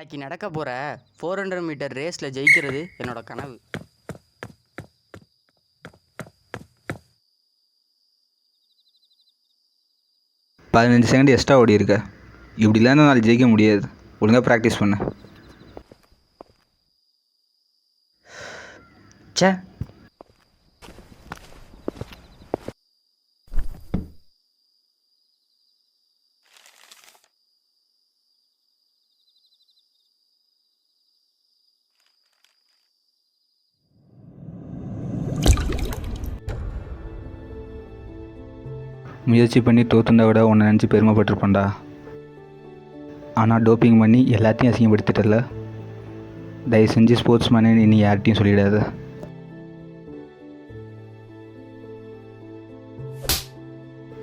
நாளைக்கு நடக்க போகிற 400 மீட்டர் ரேஸில் ஜெயிக்கிறது என்னோட கனவு. பதினஞ்சு செகண்ட் எக்ஸ்ட்ரா ஓடி இருக்க. இப்படிலாம் நாளைக்கு ஜெயிக்க முடியாது. ஒழுங்காக ப்ராக்டிஸ் பண்ண. சே, முயற்சி பண்ணி தோற்றுந்தா விட உன்னை நினச்சி பெருமைப்பட்டிருப்பேன்டா. ஆனால் டோப்பிங் பண்ணி எல்லாத்தையும் அசிங்கப்படுத்திட்டல. தயவு செஞ்சு ஸ்போர்ட்ஸ் மேனு இனி யார்கிட்டையும் சொல்லிடாத.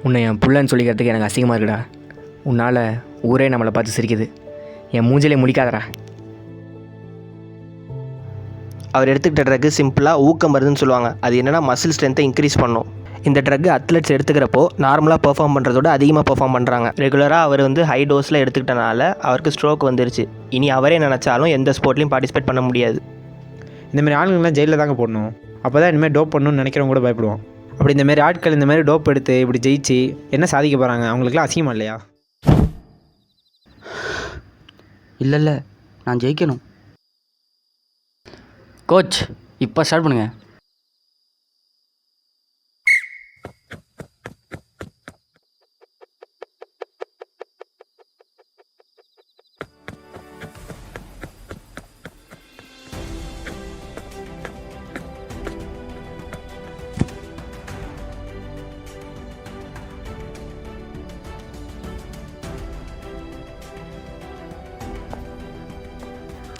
உன்னை என் புள்ளன்னு சொல்லிக்கிறதுக்கு எனக்கு அசிங்கமாக இருக்குடா. உன்னால் ஊரே நம்மளை பார்த்து சிரிக்குது. என் மூஞ்சிலே முடிக்காதடா. அவர் எடுத்துக்கிட்ட ட்ரக்கு சிம்பிளாக ஊக்கம் வருதுன்னு சொல்லுவாங்க. அது என்னென்னா மசில் ஸ்ட்ரென்த்தை இன்க்ரீஸ் பண்ணும். இந்த ட்ரக்கு அத்லெட்ஸ் எடுத்துக்கிறப்போ நார்மலாக பெர்ஃபார்ம் பண்ணுறதோட அதிகமாக பெர்ஃபார்ம் பண்ணுறாங்க. ரெகுலராக அவர் ஹை டோஸில் எடுத்துக்கிட்டனால அவருக்கு ஸ்ட்ரோக் வந்துருச்சு. இனி அவரே நினச்சாலும் எந்த ஸ்போர்ட்லையும் பார்ட்டிசிபேட் பண்ண முடியாது. இந்தமாதிரி ஆளுங்கள்லாம் ஜெயிலில் தாங்க போடணும். அப்போ தான் இனிமேல் டோப் பண்ணணும்னு நினைக்கிறவங்க கூட பயப்படுவோம். அப்படி இந்தமாரி ஆட்கள் இந்தமாதிரி டோப் எடுத்து இப்படி ஜெயிச்சு என்ன சாதிக்க போகிறாங்க? அவங்களுக்குலாம் அசிங்கமா இல்லையா? இல்லை நான் ஜெயிக்கணும். கோச், இப்போ ஸ்டார்ட் பண்ணுங்க.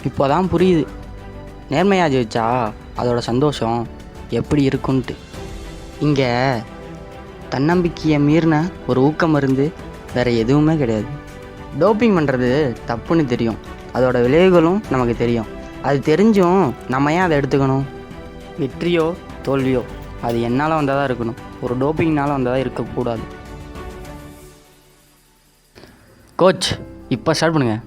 இப்போ தான் புரியுது நேர்மையாக ஜெயிச்சா அதோட சந்தோஷம் எப்படி இருக்குன்ட்டு. இங்கே தன்னம்பிக்கையை மீறின ஒரு ஊக்கம் மருந்து வேறு எதுவுமே கிடையாது. டோப்பிங் பண்ணுறது தப்புன்னு தெரியும், அதோட விளைவுகளும் நமக்கு தெரியும். அது தெரிஞ்சும் நம்ம ஏன் அதை எடுத்துக்கணும்? வெற்றியோ தோல்வியோ அது என்னால் வந்தால் தான் இருக்கணும், ஒரு டோப்பிங்னால் வந்தால் தான் இருக்கக்கூடாது. கோச், இப்போ ஸ்டார்ட் பண்ணுங்கள்.